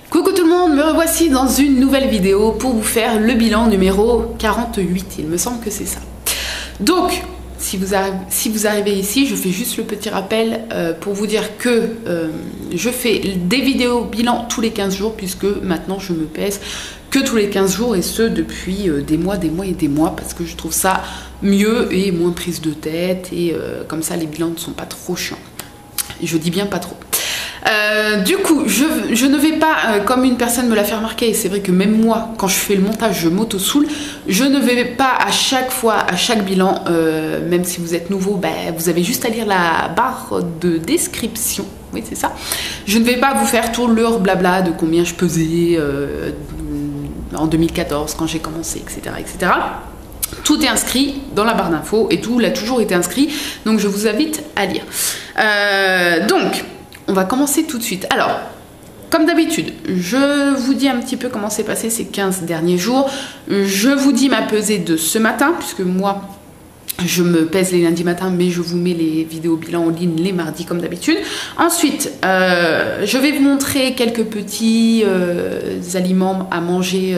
Coucou tout le monde, me revoici dans une nouvelle vidéo pour vous faire le bilan numéro 48, il me semble que c'est ça. Donc, si vous arrivez ici, je fais juste le petit rappel pour vous dire que je fais des vidéos bilan tous les 15 jours puisque maintenant je me pèse que tous les 15 jours et ce depuis des mois et des mois parce que je trouve ça mieux et moins prise de tête et comme ça les bilans ne sont pas trop chiants. Je dis bien pas trop. Du coup, je ne vais pas, comme une personne me l'a fait remarquer, et c'est vrai que même moi, quand je fais le montage, je m'auto-soule, je ne vais pas à chaque fois, à chaque bilan, même si vous êtes nouveau, vous avez juste à lire la barre de description, oui c'est ça, je ne vais pas vous faire tout leur blabla de combien je pesais en 2014, quand j'ai commencé, etc. etc. Tout est inscrit dans la barre d'infos, et tout l'a toujours été inscrit, donc je vous invite à lire. Donc, on va commencer tout de suite. Alors, comme d'habitude, je vous dis un petit peu comment s'est passé ces 15 derniers jours. Je vous dis ma pesée de ce matin, puisque moi, je me pèse les lundis matins, mais je vous mets les vidéos bilan en ligne les mardis comme d'habitude. Ensuite, je vais vous montrer quelques petits aliments à manger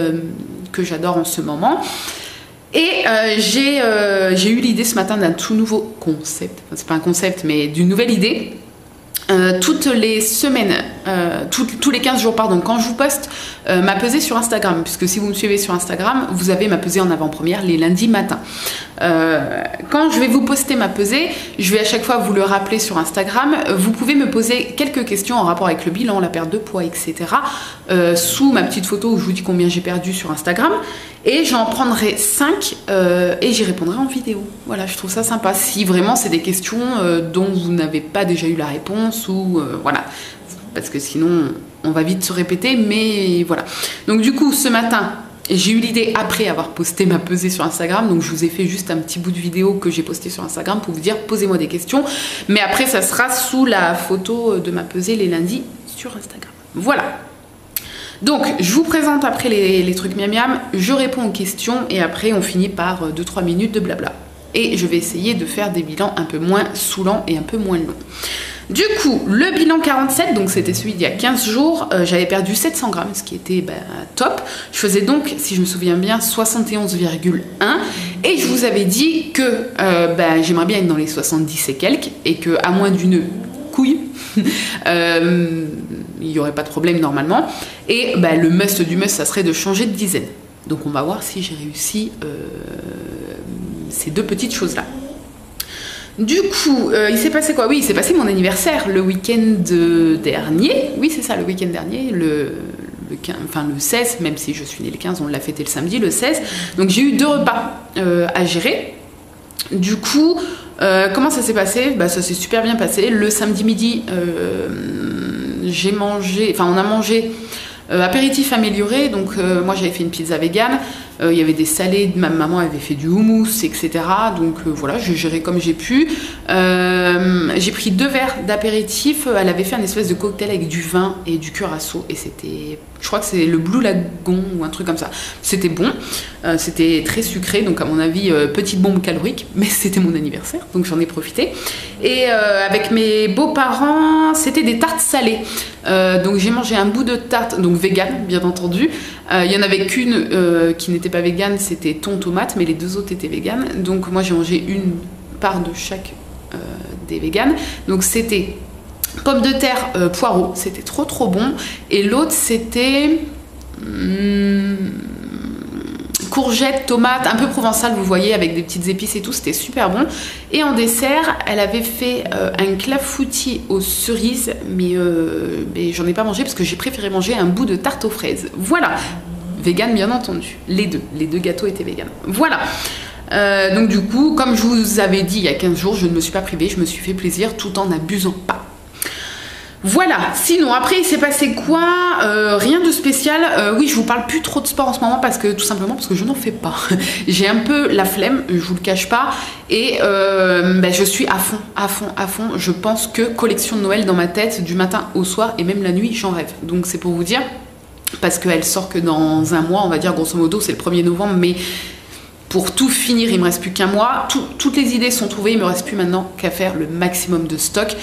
que j'adore en ce moment. Et j'ai eu l'idée ce matin d'un tout nouveau concept. Enfin, c'est pas un concept, mais d'une nouvelle idée. Toutes les semaines, tous les 15 jours, pardon, quand je vous poste ma pesée sur Instagram, puisque si vous me suivez sur Instagram, vous avez ma pesée en avant-première les lundis matins. Quand je vais vous poster ma pesée, je vais à chaque fois vous le rappeler sur Instagram. Vous pouvez me poser quelques questions en rapport avec le bilan, la perte de poids, etc. Sous ma petite photo où je vous dis combien j'ai perdu sur Instagram. Et j'en prendrai 5 et j'y répondrai en vidéo. Voilà, je trouve ça sympa. Si vraiment c'est des questions dont vous n'avez pas déjà eu la réponse ou voilà. Parce que sinon, on va vite se répéter, mais voilà. Donc du coup, ce matin, j'ai eu l'idée après avoir posté ma pesée sur Instagram. Donc je vous ai fait juste un petit bout de vidéo que j'ai posté sur Instagram pour vous dire posez-moi des questions. Mais après, ça sera sous la photo de ma pesée les lundis sur Instagram. Voilà. Donc, je vous présente après les trucs miam miam, je réponds aux questions et après on finit par 2-3 minutes de blabla. Et je vais essayer de faire des bilans un peu moins saoulants et un peu moins longs. Du coup, le bilan 47, donc c'était celui d'il y a 15 jours, j'avais perdu 700 grammes, ce qui était top. Je faisais donc, si je me souviens bien, 71,1 et je vous avais dit que j'aimerais bien être dans les 70 et quelques et que à moins d'une couille, il n'y aurait pas de problème normalement. Et le must du must, ça serait de changer de dizaine. Donc on va voir si j'ai réussi ces deux petites choses-là. Du coup, il s'est passé quoi? Oui, il s'est passé mon anniversaire le week-end dernier. Oui, c'est ça, le week-end dernier, le 16, même si je suis née le 15, on l'a fêté le samedi, le 16. Donc j'ai eu 2 repas à gérer. Du coup, comment ça s'est passé? Ça s'est super bien passé. Le samedi midi, on a mangé apéritif amélioré. Donc moi j'avais fait une pizza vegan. Il y avait des salés, ma maman avait fait du houmous, etc. Donc voilà, j'ai géré comme j'ai pu. J'ai pris 2 verres d'apéritif. Elle avait fait un espèce de cocktail avec du vin et du curaçao. Et c'était, je crois que c'est le Blue Lagoon ou un truc comme ça. C'était bon. C'était très sucré. Donc à mon avis, petite bombe calorique. Mais c'était mon anniversaire. Donc j'en ai profité. Et avec mes beaux-parents, c'était des tartes salées. Donc j'ai mangé un bout de tarte, donc vegan bien entendu. Il n'y en avait qu'une qui n'était pas vegan, c'était thon tomate, mais les 2 autres étaient vegan. Donc moi j'ai mangé une part de chaque des véganes. Donc c'était pommes de terre poireaux, c'était trop bon. Et l'autre c'était courgettes, tomates, un peu provençal, vous voyez, avec des petites épices et tout, c'était super bon. Et en dessert, elle avait fait un clafoutis aux cerises, mais j'en ai pas mangé parce que j'ai préféré manger un bout de tarte aux fraises. Voilà, vegan bien entendu, les deux gâteaux étaient vegan. Voilà. Donc du coup, comme je vous avais dit il y a 15 jours, je ne me suis pas privée, je me suis fait plaisir tout en n'abusant pas. Voilà, sinon après il s'est passé quoi? Rien de spécial. Oui, je vous parle plus trop de sport en ce moment parce que tout simplement parce que je n'en fais pas. J'ai un peu la flemme, je vous le cache pas. Et je suis à fond. Je pense que collection de Noël dans ma tête du matin au soir et même la nuit, j'en rêve. Donc c'est pour vous dire, parce qu'elle sort que dans un mois, on va dire grosso modo, c'est le 1er novembre, mais pour tout finir, il me reste plus qu'un mois. Toutes les idées sont trouvées, il me reste plus maintenant qu'à faire le maximum de stock,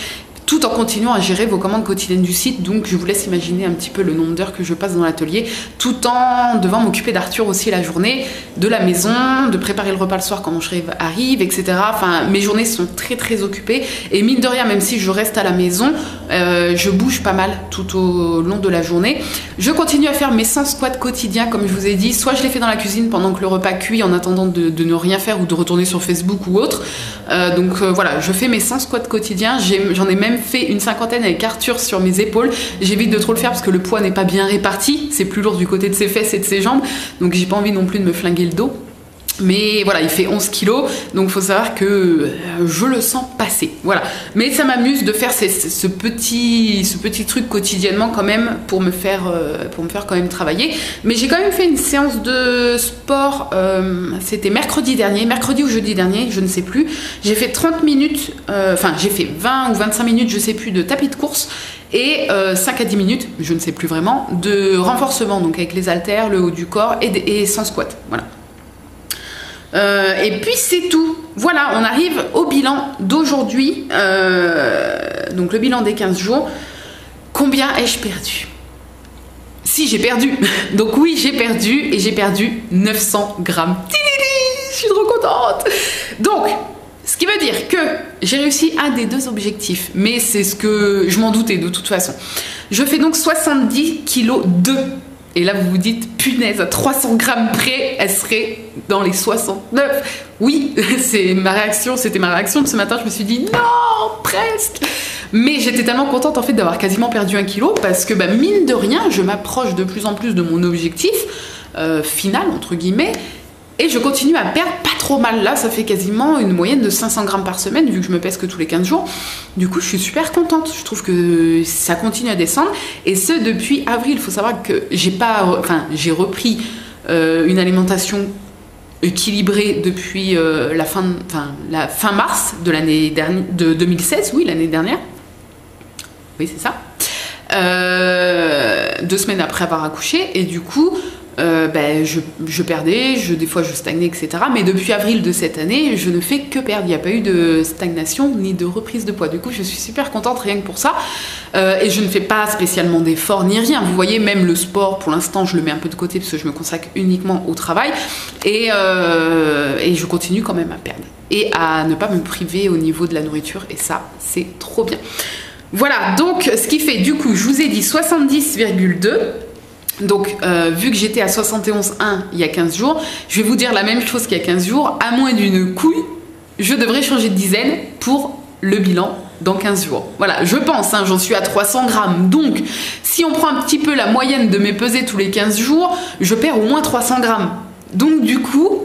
tout en continuant à gérer vos commandes quotidiennes du site. Donc je vous laisse imaginer un petit peu le nombre d'heures que je passe dans l'atelier, tout en devant m'occuper d'Arthur aussi la journée, de la maison, de préparer le repas le soir quand mon chéri arrive, etc. Enfin, mes journées sont très très occupées, et mine de rien, même si je reste à la maison, je bouge pas mal tout au long de la journée. Je continue à faire mes 100 squats quotidiens, comme je vous ai dit. Soit je les fais dans la cuisine pendant que le repas cuit, en attendant de ne rien faire ou de retourner sur Facebook ou autre. Voilà, je fais mes 100 squats quotidiens. J'en ai même fait une 50aine avec Arthur sur mes épaules. J'évite de trop le faire parce que le poids n'est pas bien réparti, c'est plus lourd du côté de ses fesses et de ses jambes, donc j'ai pas envie non plus de me flinguer le dos. Mais voilà, il fait 11 kilos, donc il faut savoir que je le sens passer. Voilà. Mais ça m'amuse de faire ce petit truc quotidiennement quand même pour me faire quand même travailler. Mais j'ai quand même fait une séance de sport, c'était mercredi ou jeudi dernier, je ne sais plus. J'ai fait 30 minutes, j'ai fait 20 ou 25 minutes, je sais plus, de tapis de course. Et 5 à 10 minutes, je ne sais plus vraiment, de renforcement, donc avec les haltères, le haut du corps et sans squat. Voilà. Et puis c'est tout. Voilà, on arrive au bilan d'aujourd'hui, donc le bilan des 15 jours. Combien ai-je perdu? Si, j'ai perdu. Donc oui, j'ai perdu, et j'ai perdu 900 grammes. Je suis trop contente. Donc, ce qui veut dire que j'ai réussi un des deux objectifs, mais c'est ce que je m'en doutais de toute façon. Je fais donc 70 kg 2. Et là, vous vous dites, punaise, à 300 grammes près, elle serait dans les 69. Oui, c'était ma réaction de ce matin. Je me suis dit, non, presque. Mais j'étais tellement contente en fait d'avoir quasiment perdu 1 kilo, parce que mine de rien, je m'approche de plus en plus de mon objectif final, entre guillemets. Et je continue à perdre pas trop mal. Là, ça fait quasiment une moyenne de 500 grammes par semaine, vu que je me pèse que tous les 15 jours. Du coup, je suis super contente. Je trouve que ça continue à descendre. Et ce, depuis avril. Il faut savoir que j'ai repris une alimentation équilibrée depuis la fin mars de l'année dernière, de 2016. Oui, l'année dernière. Oui, c'est ça. 2 semaines après avoir accouché. Et du coup... je perdais, des fois je stagnais, etc. Mais depuis avril de cette année, je ne fais que perdre. Il n'y a pas eu de stagnation ni de reprise de poids. Du coup, je suis super contente rien que pour ça. Et je ne fais pas spécialement d'efforts ni rien. Vous voyez, même le sport, pour l'instant, je le mets un peu de côté parce que je me consacre uniquement au travail. Et je continue quand même à perdre. Et à ne pas me priver au niveau de la nourriture. Et ça, c'est trop bien. Voilà, donc ce qui fait, du coup, je vous ai dit 70,2. Donc, vu que j'étais à 71,1 il y a 15 jours, je vais vous dire la même chose qu'il y a 15 jours. À moins d'une couille, je devrais changer de dizaine pour le bilan dans 15 jours. Voilà, je pense, j'en suis à 300 grammes. Donc, si on prend un petit peu la moyenne de mes pesées tous les 15 jours, je perds au moins 300 grammes. Donc, du coup,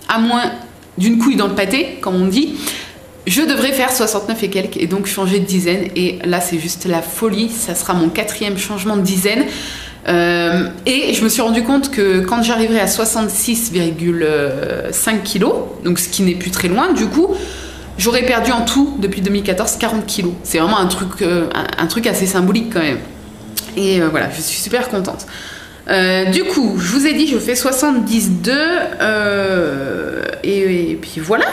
à moins d'une couille dans le pâté, comme on dit, je devrais faire 69 et quelques et donc changer de dizaine. Et là, c'est juste la folie. Ça sera mon 4e changement de dizaine. Et je me suis rendu compte que quand j'arriverai à 66,5 kilos, donc ce qui n'est plus très loin, du coup, j'aurais perdu en tout depuis 2014 40 kilos. C'est vraiment un truc assez symbolique quand même. Et voilà, je suis super contente. Du coup, je vous ai dit, je fais 72 et puis voilà.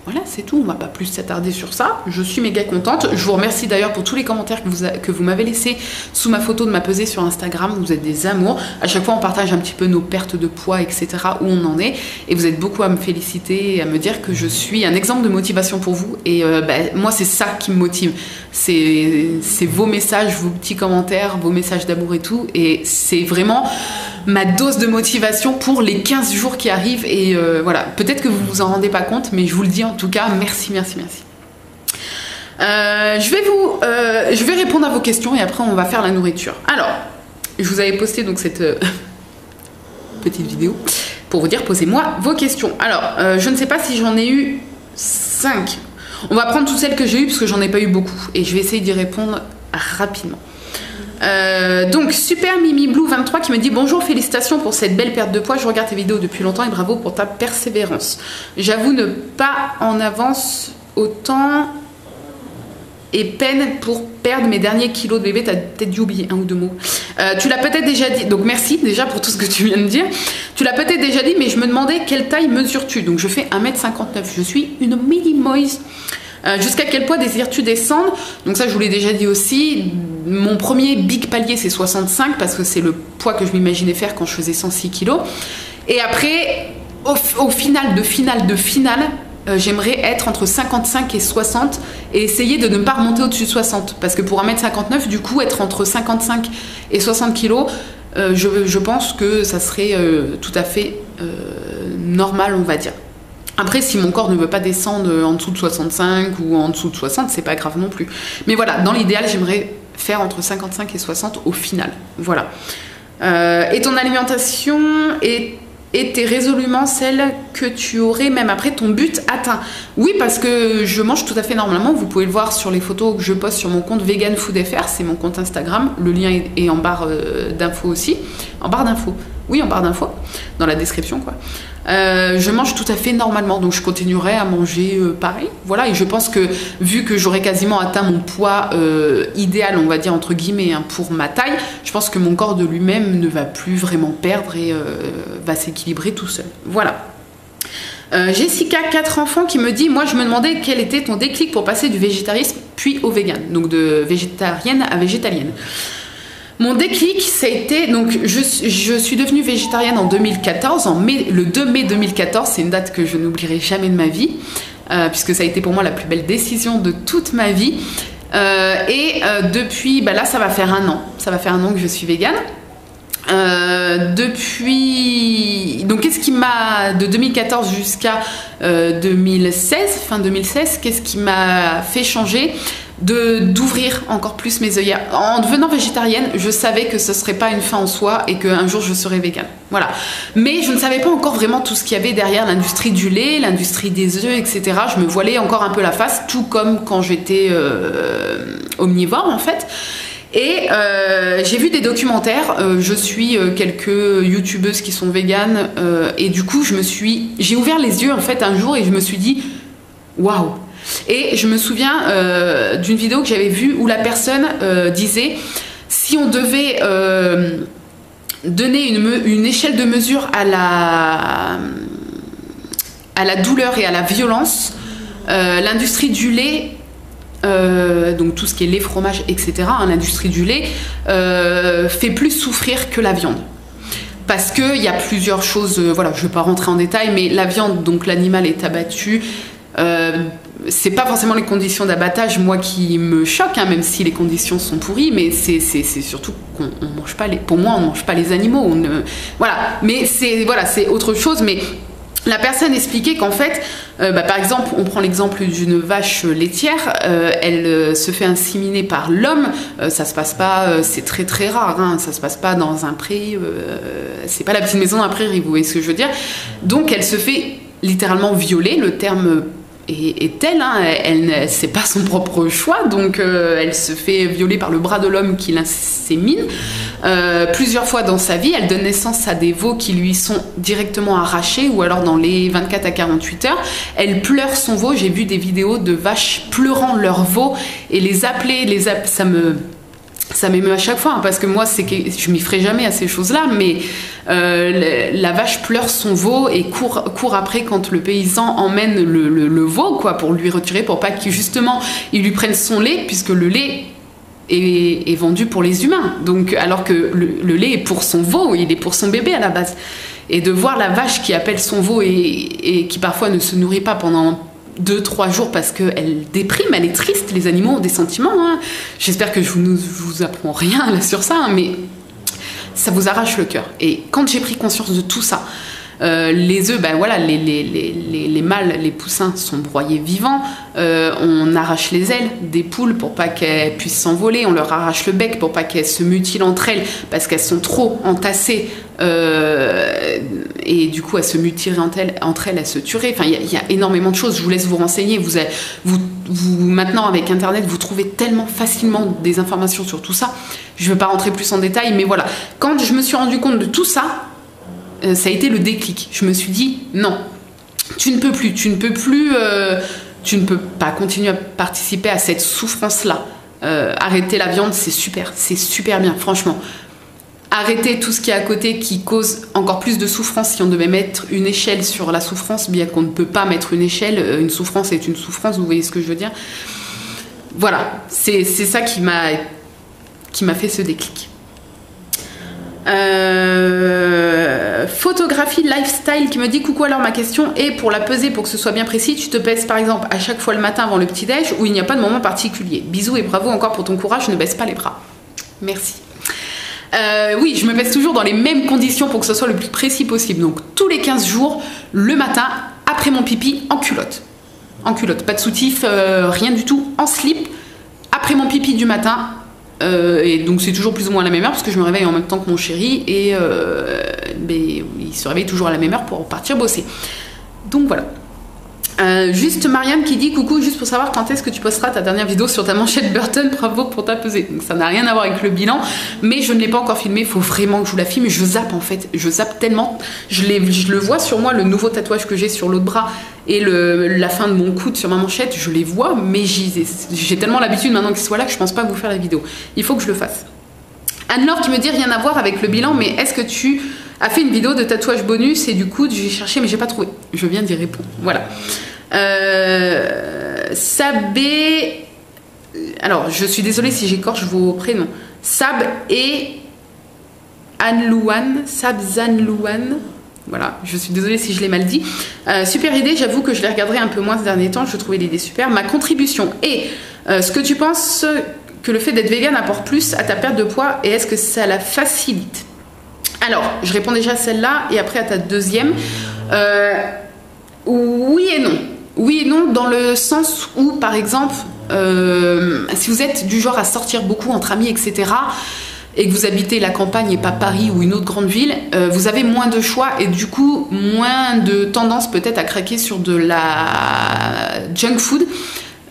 Voilà, c'est tout, on va pas plus s'attarder sur ça. Je suis méga contente. Je vous remercie d'ailleurs pour tous les commentaires que vous m'avez laissés sous ma photo de ma pesée sur Instagram. Vous êtes des amours. À chaque fois, on partage un petit peu nos pertes de poids, etc., où on en est. Et vous êtes beaucoup à me féliciter et à me dire que je suis un exemple de motivation pour vous. Et moi, c'est ça qui me motive. C'est vos messages, vos petits commentaires, vos messages d'amour et tout. Et c'est vraiment ma dose de motivation pour les 15 jours qui arrivent. Et voilà, peut-être que vous vous en rendez pas compte, mais je vous le dis en tout cas, merci. Je vais répondre à vos questions et après on va faire la nourriture. Alors, je vous avais posté donc cette petite vidéo pour vous dire, posez-moi vos questions. Alors, je ne sais pas si j'en ai eu 5. On va prendre toutes celles que j'ai eues parce que j'en ai pas eu beaucoup et je vais essayer d'y répondre rapidement. Donc Super Mimi Blue 23 qui me dit bonjour, félicitations pour cette belle perte de poids, je regarde tes vidéos depuis longtemps et bravo pour ta persévérance. J'avoue ne pas en avance autant et peine pour perdre mes derniers kilos de bébé. T'as peut-être dû oublier un ou deux mots. Tu l'as peut-être déjà dit, donc merci déjà pour tout ce que tu viens de dire. Tu l'as peut-être déjà dit, mais je me demandais quelle taille mesures-tu. Donc je fais 1m59, je suis une mini-moise. Jusqu'à quel poids désires-tu descendre? Donc ça je vous l'ai déjà dit aussi. Mon premier big palier c'est 65 parce que c'est le poids que je m'imaginais faire quand je faisais 106 kilos. Et après, au final, j'aimerais être entre 55 et 60 et essayer de ne pas remonter au-dessus de 60. Parce que pour 1m59, du coup, être entre 55 et 60 kilos, je pense que ça serait tout à fait normal, on va dire. Après, si mon corps ne veut pas descendre en dessous de 65 ou en dessous de 60, c'est pas grave non plus. Mais voilà, dans l'idéal, j'aimerais faire entre 55 et 60 au final. Voilà. Et ton alimentation était résolument celle que tu aurais même après ton but atteint. Oui, parce que je mange tout à fait normalement. Vous pouvez le voir sur les photos que je poste sur mon compte Vegan Food FR. C'est mon compte Instagram. Le lien est en barre d'infos aussi. En barre d'infos. Oui, en barre d'infos. Dans la description, quoi. Je mange tout à fait normalement, donc je continuerai à manger pareil. Voilà, et je pense que vu que j'aurai quasiment atteint mon poids idéal, on va dire entre guillemets, hein, pour ma taille, je pense que mon corps de lui-même ne va plus vraiment perdre et va s'équilibrer tout seul. Voilà. Jessica, 4 enfants, qui me dit, moi je me demandais quel était ton déclic pour passer du végétarisme puis au vegan, donc de végétarienne à végétalienne. Mon déclic, ça a été, donc je suis devenue végétarienne en 2014, le 2 mai 2014, c'est une date que je n'oublierai jamais de ma vie, puisque ça a été pour moi la plus belle décision de toute ma vie. Depuis, bah là ça va faire un an que je suis végane. Donc qu'est-ce qui m'a, de 2014 jusqu'à 2016, fin 2016, qu'est-ce qui m'a fait changer d'ouvrir encore plus mes œillères? En devenant végétarienne, je savais que ce serait pas une fin en soi et qu'un jour je serais végane. Voilà. Mais je ne savais pas encore vraiment tout ce qu'il y avait derrière l'industrie du lait, l'industrie des œufs, etc. Je me voilais encore un peu la face, tout comme quand j'étais omnivore en fait. Et j'ai vu des documentaires, je suis quelques youtubeuses qui sont véganes et du coup j'ai ouvert les yeux en fait un jour et je me suis dit waouh. Et je me souviens d'une vidéo que j'avais vue où la personne disait si on devait donner une échelle de mesure à la douleur et à la violence, l'industrie du lait, donc tout ce qui est lait, fromage, etc., hein, l'industrie du lait fait plus souffrir que la viande. Parce qu'il y a plusieurs choses, voilà, je ne vais pas rentrer en détail, mais la viande, donc l'animal est abattu. C'est pas forcément les conditions d'abattage, moi, qui me choquent, hein, même si les conditions sont pourries, mais c'est surtout qu'on mange pas pour moi, on mange pas les animaux. Voilà, mais c'est autre chose. Mais la personne expliquait qu'en fait, par exemple, on prend l'exemple d'une vache laitière, elle se fait inséminer par l'homme, ça se passe pas, c'est très très rare, hein, ça se passe pas dans un pré, c'est pas la petite maison d'un prairie, vous voyez ce que je veux dire. Donc elle se fait littéralement violer, le terme est tel, hein, c'est pas son propre choix, donc elle se fait violer par le bras de l'homme qui l'insémine plusieurs fois dans sa vie. Elle donne naissance à des veaux qui lui sont directement arrachés ou alors dans les 24 à 48 heures. Elle pleure son veau, j'ai vu des vidéos de vaches pleurant leur veau et les appeler, ça m'émeut à chaque fois, hein, parce que moi, je m'y ferai jamais à ces choses-là, mais la vache pleure son veau et court après quand le paysan emmène le veau, quoi, pour lui retirer, pour pas qu'il justement il lui prenne son lait, puisque le lait est vendu pour les humains. Donc, alors que le lait est pour son veau, il est pour son bébé à la base. Et de voir la vache qui appelle son veau et qui parfois ne se nourrit pas pendant 2-3 jours parce qu'elle déprime, elle est triste, les animaux ont des sentiments, hein. J'espère que je vous apprends rien là sur ça, hein, mais ça vous arrache le cœur. Et quand j'ai pris conscience de tout ça, les œufs, ben voilà, les mâles, les poussins sont broyés vivants, on arrache les ailes des poules pour pas qu'elles puissent s'envoler, on leur arrache le bec pour pas qu'elles se mutilent entre elles parce qu'elles sont trop entassées et du coup elles se mutileraient entre elles, elles se tueraient. Enfin, il y a énormément de choses, je vous laisse vous renseigner. Vous maintenant avec internet vous trouvez tellement facilement des informations sur tout ça, je ne veux pas rentrer plus en détail, mais voilà, quand je me suis rendu compte de tout ça, ça a été le déclic. Je me suis dit non, tu ne peux plus tu ne peux pas continuer à participer à cette souffrance-là. Arrêter la viande, c'est super bien, franchement. Arrêter tout ce qui est à côté qui cause encore plus de souffrance. Si on devait mettre une échelle sur la souffrance, bien qu'on ne peut pas mettre une échelle, une souffrance est une souffrance, vous voyez ce que je veux dire? Voilà, c'est ça qui m'a fait ce déclic. Photographie lifestyle qui me dit coucou, alors ma question est pour la peser, pour que ce soit bien précis, tu te pèses par exemple à chaque fois le matin avant le petit déj ou il n'y a pas de moment particulier? Bisous et bravo encore pour ton courage, ne baisse pas les bras. Merci. Oui, je me pèse toujours dans les mêmes conditions pour que ce soit le plus précis possible. Donc tous les 15 jours, le matin, après mon pipi, en culotte. En culotte, pas de soutif, rien du tout, en slip, après mon pipi du matin. Et donc c'est toujours plus ou moins à la même heure parce que je me réveille en même temps que mon chéri et il se réveille toujours à la même heure pour partir bosser. Donc voilà. Juste Marianne qui dit coucou, juste pour savoir quand est-ce que tu posteras ta dernière vidéo sur ta manchette Burton, bravo pour ta pesée. Donc ça n'a rien à voir avec le bilan, mais je ne l'ai pas encore filmé, il faut vraiment que je vous la filme. Je zappe en fait, je zappe tellement, je le vois sur moi, le nouveau tatouage que j'ai sur l'autre bras et la fin de mon coude sur ma manchette, je les vois, mais j'ai tellement l'habitude maintenant qu'ils soient là que je pense pas vous faire la vidéo. Il faut que je le fasse. Anne-Laure qui me dit rien à voir avec le bilan, mais est-ce que tu as fait une vidéo de tatouage bonus et du coude? J'ai cherché mais j'ai pas trouvé. Je viens d'y répondre. Voilà. Sabé, alors je suis désolée si j'écorche vos prénoms. Sab et Anlouane, Sabzanlouane. Voilà, je suis désolée si je l'ai mal dit. Super idée, j'avoue que je les regarderai un peu moins ces derniers temps. Je trouvais l'idée super. Ma contribution est ce que tu penses que le fait d'être vegan apporte plus à ta perte de poids et est-ce que ça la facilite? Alors, je réponds déjà à celle-là et après à ta deuxième. Oui et non. Oui et non dans le sens où, par exemple, si vous êtes du genre à sortir beaucoup entre amis, etc., et que vous habitez la campagne et pas Paris ou une autre grande ville, vous avez moins de choix et du coup moins de tendance peut-être à craquer sur de la junk food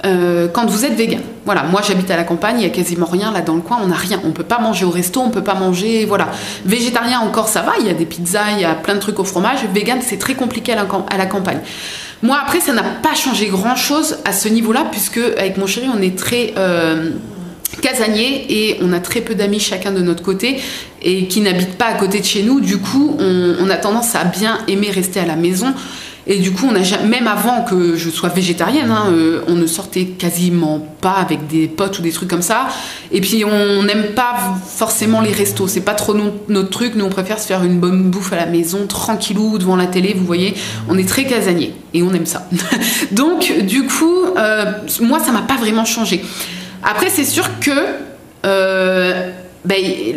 quand vous êtes vegan. Voilà, moi j'habite à la campagne, il n'y a quasiment rien là dans le coin, on n'a rien, on peut pas manger au resto, on peut pas manger, voilà. Végétarien encore ça va, il y a des pizzas, il y a plein de trucs au fromage, vegan c'est très compliqué à la campagne. Moi après ça n'a pas changé grand chose à ce niveau-là puisque avec mon chéri on est très casanier et on a très peu d'amis chacun de notre côté et qui n'habitent pas à côté de chez nous, du coup on a tendance à bien aimer rester à la maison. Et du coup, même avant que je sois végétarienne, hein, on ne sortait quasiment pas avec des potes ou des trucs comme ça. Et puis, on n'aime pas forcément les restos. C'est pas trop notre truc. Nous, on préfère se faire une bonne bouffe à la maison, tranquillou, devant la télé. Vous voyez, on est très casanier et on aime ça. Donc, du coup, moi, ça m'a pas vraiment changé. Après, c'est sûr que...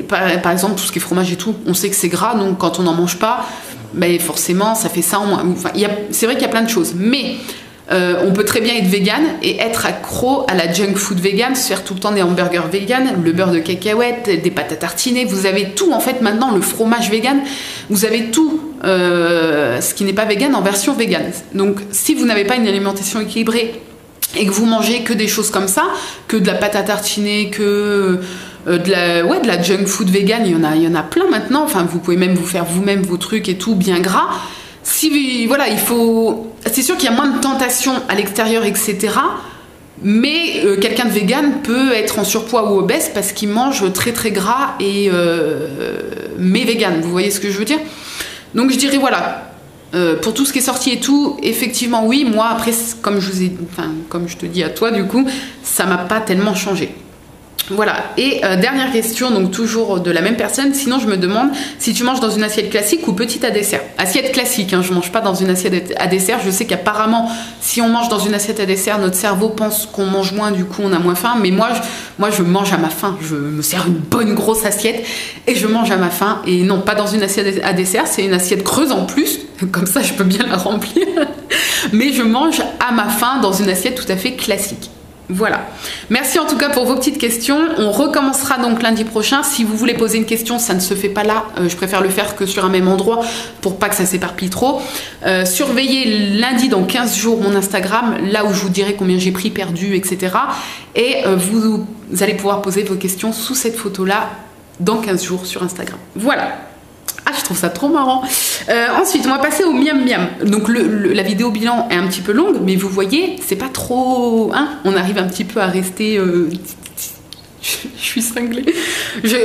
par exemple, tout ce qui est fromage et tout, on sait que c'est gras. Donc, quand on n'en mange pas... Ben forcément ça fait ça en moins. Enfin, c'est vrai qu'il y a plein de choses, mais on peut très bien être vegan et être accro à la junk food vegan, se faire tout le temps des hamburgers vegan, le beurre de cacahuète, des pâtes à tartiner, vous avez tout en fait maintenant, le fromage vegan, vous avez tout ce qui n'est pas vegan en version vegan. Donc si vous n'avez pas une alimentation équilibrée et que vous mangez que des choses comme ça, que de la pâte à tartiner, que de la junk food vegan, il y en a plein maintenant. Enfin, vous pouvez même vous faire vous-même vos trucs et tout bien gras. Voilà, c'est sûr qu'il y a moins de tentations à l'extérieur, etc. Mais quelqu'un de vegan peut être en surpoids ou obèse parce qu'il mange très très gras mais vegan. Vous voyez ce que je veux dire? Donc je dirais voilà. Pour tout ce qui est sorti et tout, effectivement oui, moi après comme je te dis à toi du coup, ça m'a pas tellement changé. Voilà, et dernière question, donc toujours de la même personne, sinon je me demande si tu manges dans une assiette classique ou petite à dessert. Assiette classique, hein, je mange pas dans une assiette à dessert, je sais qu'apparemment si on mange dans une assiette à dessert, notre cerveau pense qu'on mange moins, du coup on a moins faim, mais moi je mange à ma faim, je me sers une bonne grosse assiette et je mange à ma faim, et non pas dans une assiette à dessert, c'est une assiette creuse en plus, comme ça je peux bien la remplir, mais je mange à ma faim dans une assiette tout à fait classique. Voilà, merci en tout cas pour vos petites questions. On recommencera donc lundi prochain. Si vous voulez poser une question, ça ne se fait pas là, je préfère le faire que sur un même endroit pour pas que ça s'éparpille trop. Surveillez lundi dans 15 jours mon Instagram, là où je vous dirai combien j'ai pris, perdu, etc. Et vous allez pouvoir poser vos questions sous cette photo là dans 15 jours sur Instagram. Voilà, hashtag trouve ça trop marrant. Ensuite, on va passer au miam miam. Donc la vidéo bilan est un petit peu longue, mais vous voyez, c'est pas trop... Hein, on arrive un petit peu à rester... Je suis cinglée.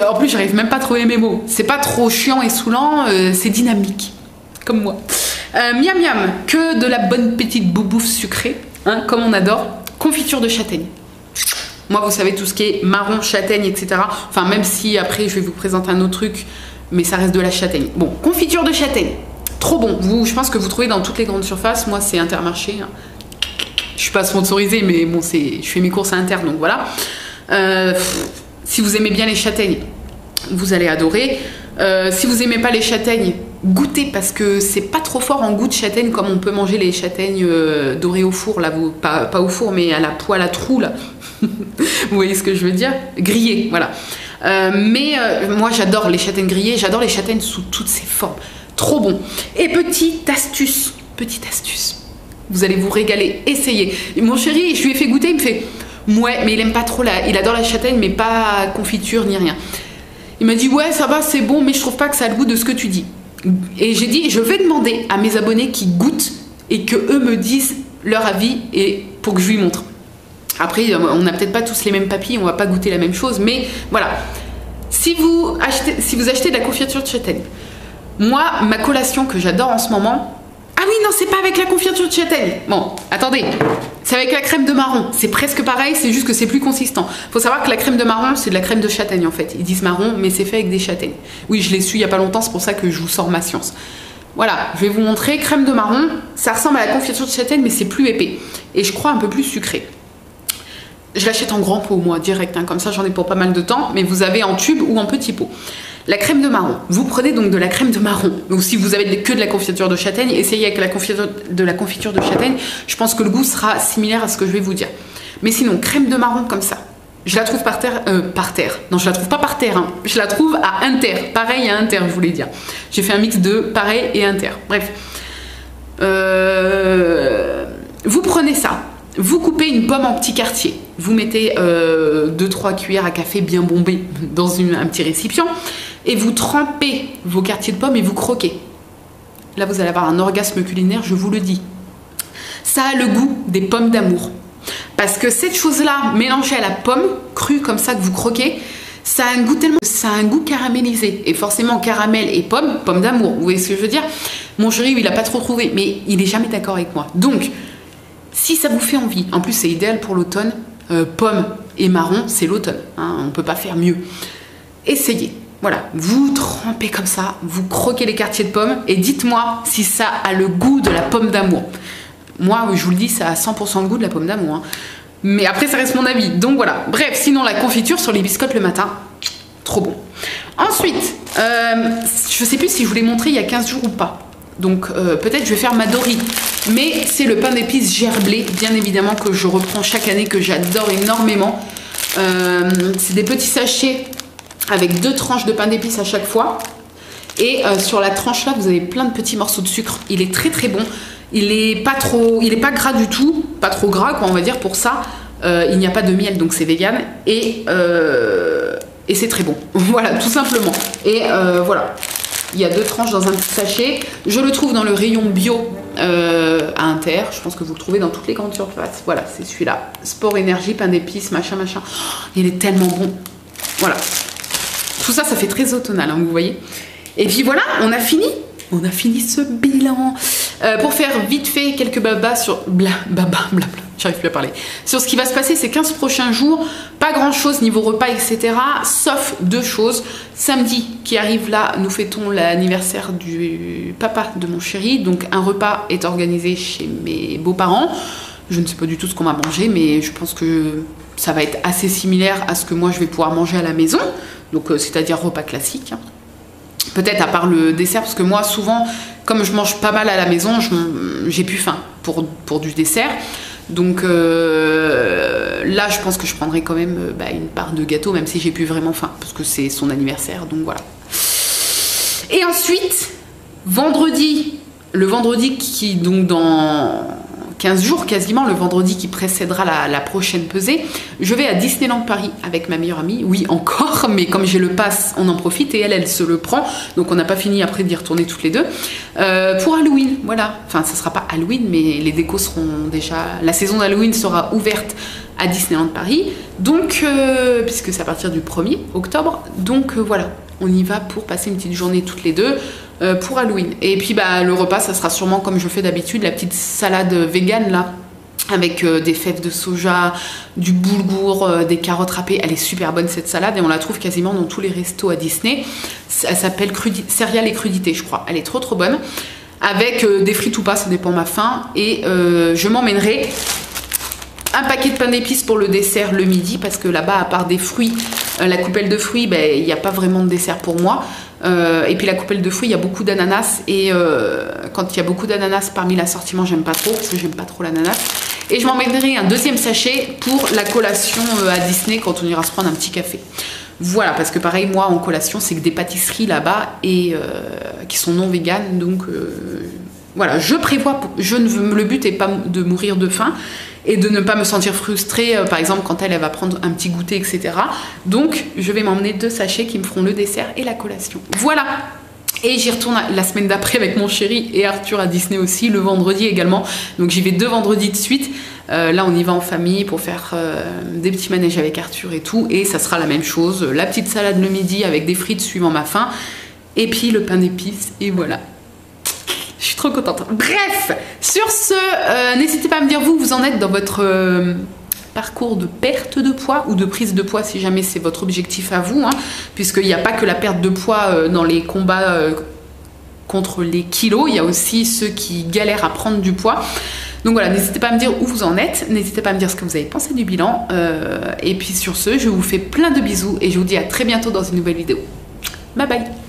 En plus, j'arrive même pas à trouver mes mots. C'est pas trop chiant et saoulant, c'est dynamique. Comme moi. Miam miam, que de la bonne petite boubouffe sucrée, hein, comme on adore. Confiture de châtaigne. Moi, vous savez, tout ce qui est marron, châtaigne, etc. Enfin, même si après, je vais vous présenter un autre truc, mais ça reste de la châtaigne. Bon, confiture de châtaigne. Trop bon. Je pense que vous trouvez dans toutes les grandes surfaces. Moi, c'est Intermarché. Hein. Je suis pas sponsorisée, mais bon, je fais mes courses à Inter, donc voilà. Si vous aimez bien les châtaignes, vous allez adorer. Si vous aimez pas les châtaignes, goûtez, parce que c'est pas trop fort en goût de châtaigne, comme on peut manger les châtaignes dorées au four, là, pas au four, mais à la poêle à trous, là. Vous voyez ce que je veux dire? Grillées, voilà. Moi, j'adore les châtaignes grillées, j'adore les châtaignes sous toutes ces formes. Trop bon. Et petite astuce, vous allez vous régaler, essayez. Mon chéri, je lui ai fait goûter, il me fait... Ouais, mais il aime pas trop il adore la châtaigne, mais pas confiture ni rien. Il m'a dit ouais, ça va, c'est bon, mais je trouve pas que ça a le goût de ce que tu dis. Et j'ai dit, je vais demander à mes abonnés qui goûtent et que eux me disent leur avis et pour que je lui montre. Après, on n'a peut-être pas tous les mêmes papilles, on va pas goûter la même chose, mais voilà. Si vous achetez de la confiture de châtaigne, moi, ma collation que j'adore en ce moment. Ah oui, non, c'est pas avec la confiture de châtaigne. Bon, attendez. C'est avec la crème de marron. C'est presque pareil, c'est juste que c'est plus consistant. Faut savoir que la crème de marron, c'est de la crème de châtaigne en fait. Ils disent marron, mais c'est fait avec des châtaignes. Oui, je l'ai su il y a pas longtemps, c'est pour ça que je vous sors ma science. Voilà, je vais vous montrer. Crème de marron, ça ressemble à la confiture de châtaigne, mais c'est plus épais. Et je crois un peu plus sucré. Je l'achète en grand pot, moi, direct. Hein, comme ça, j'en ai pour pas mal de temps. Mais vous avez en tube ou en petit pot. La crème de marron. Vous prenez donc de la crème de marron. Donc si vous avez que de la confiture de châtaigne, essayez avec la confiture de châtaigne. Je pense que le goût sera similaire à ce que je vais vous dire. Mais sinon, crème de marron comme ça. Je la trouve par terre. Non, je la trouve pas par terre. Hein. Je la trouve à Inter. Pareil à Inter, je voulais dire. J'ai fait un mix de pareil et Inter. Bref. Vous prenez ça. Vous coupez une pomme en petits quartiers. Vous mettez 2-3 cuillères à café bien bombées dans un petit récipient. Et vous trempez vos quartiers de pommes et vous croquez. Là, vous allez avoir un orgasme culinaire, je vous le dis. Ça a le goût des pommes d'amour. Parce que cette chose-là, mélangée à la pomme, crue comme ça que vous croquez, ça a un goût caramélisé. Et forcément, caramel et pomme d'amour. Vous voyez ce que je veux dire? Mon chéri, il n'a pas trop trouvé, mais il n'est jamais d'accord avec moi. Donc, si ça vous fait envie, en plus c'est idéal pour l'automne, pomme et marron, c'est l'automne. Hein, on ne peut pas faire mieux. Essayez. Voilà, vous trempez comme ça, vous croquez les quartiers de pommes et dites-moi si ça a le goût de la pomme d'amour. Moi, je vous le dis, ça a 100% le goût de la pomme d'amour. Hein. Mais après, ça reste mon avis. Donc voilà. Bref, sinon la confiture sur les biscottes le matin, trop bon. Ensuite, je sais plus si je vous l'ai montré il y a 15 jours ou pas. Donc peut-être je vais faire ma Dory. Mais c'est le pain d'épices gerblé, bien évidemment, que je reprends chaque année, que j'adore énormément. C'est des petits sachets avec 2 tranches de pain d'épices à chaque fois. Et sur la tranche là, vous avez plein de petits morceaux de sucre. Il est très très bon. Il est pas gras du tout, pas trop gras quoi, on va dire pour ça. Il n'y a pas de miel, donc c'est vegan. Et c'est très bon. Voilà, tout simplement. Et voilà. Il y a 2 tranches dans un petit sachet. Je le trouve dans le rayon bio à Inter. Je pense que vous le trouvez dans toutes les grandes surfaces. Voilà, c'est celui-là. Sport énergie, pain d'épices, machin, machin. Oh, il est tellement bon. Voilà. Tout ça, ça fait très automnal, hein, vous voyez. Et puis voilà, on a fini. On a fini ce bilan. Pour faire vite fait quelques babas sur... J'arrive plus à parler. Sur ce qui va se passer ces 15 prochains jours, pas grand chose niveau repas, etc. Sauf 2 choses. Samedi qui arrive là, nous fêtons l'anniversaire du papa de mon chéri. Donc un repas est organisé chez mes beaux-parents. Je ne sais pas du tout ce qu'on va manger, mais je pense que ça va être assez similaire à ce que moi je vais pouvoir manger à la maison. Donc c'est-à-dire repas classique. Peut-être à part le dessert, parce que moi souvent, comme je mange pas mal à la maison, j'ai plus faim pour du dessert. Donc là, je pense que je prendrai quand même une part de gâteau, même si j'ai plus vraiment faim, parce que c'est son anniversaire, donc voilà. Et ensuite, vendredi, le vendredi qui 15 jours quasiment, le vendredi qui précédera la prochaine pesée, je vais à Disneyland Paris avec ma meilleure amie. Oui, encore, mais comme j'ai le pass, on en profite et elle se le prend. Donc on n'a pas fini après d'y retourner toutes les deux. Pour Halloween, voilà. Enfin, ça sera pas Halloween, mais les décos seront déjà... La saison d'Halloween sera ouverte à Disneyland Paris. Donc, puisque c'est à partir du 1er octobre. Donc voilà, on y va pour passer une petite journée toutes les deux. Pour Halloween. Et puis bah, le repas, ça sera sûrement comme je fais d'habitude, la petite salade vegan là, avec des fèves de soja, du boulgour, des carottes râpées. Elle est super bonne cette salade et on la trouve quasiment dans tous les restos à Disney. Elle s'appelle céréales et crudités, je crois. Elle est trop bonne. Avec des frites ou pas, ça dépend ma faim. Et je m'emmènerai un paquet de pain d'épices pour le dessert le midi, parce que là-bas, à part des fruits, la coupelle de fruits, ben, il n'y a pas vraiment de dessert pour moi. Et puis la coupelle de fruits, il y a beaucoup d'ananas. Et quand il y a beaucoup d'ananas parmi l'assortiment, j'aime pas trop, parce que j'aime pas trop l'ananas. Et je m'emmènerai un deuxième sachet pour la collation à Disney quand on ira se prendre un petit café. Voilà, parce que pareil, moi en collation, c'est que des pâtisseries là-bas et qui sont non véganes. Donc voilà, je prévois, le but n'est pas de mourir de faim et de ne pas me sentir frustrée, par exemple quand elle va prendre un petit goûter, etc. Donc je vais m'emmener 2 sachets qui me feront le dessert et la collation. Voilà. Et j'y retourne la semaine d'après avec mon chéri et Arthur à Disney aussi, le vendredi également. Donc j'y vais 2 vendredis de suite. Là on y va en famille pour faire des petits manèges avec Arthur et tout. Et ça sera la même chose, la petite salade le midi avec des frites suivant ma faim. Et puis le pain d'épices et voilà. Je suis trop contente. Bref, sur ce, n'hésitez pas à me dire vous en êtes dans votre parcours de perte de poids ou de prise de poids si jamais c'est votre objectif à vous, hein, puisqu'il n'y a pas que la perte de poids dans les combats contre les kilos, il y a aussi ceux qui galèrent à prendre du poids. Donc voilà, n'hésitez pas à me dire où vous en êtes, n'hésitez pas à me dire ce que vous avez pensé du bilan. Et puis sur ce, je vous fais plein de bisous et je vous dis à très bientôt dans une nouvelle vidéo. Bye bye.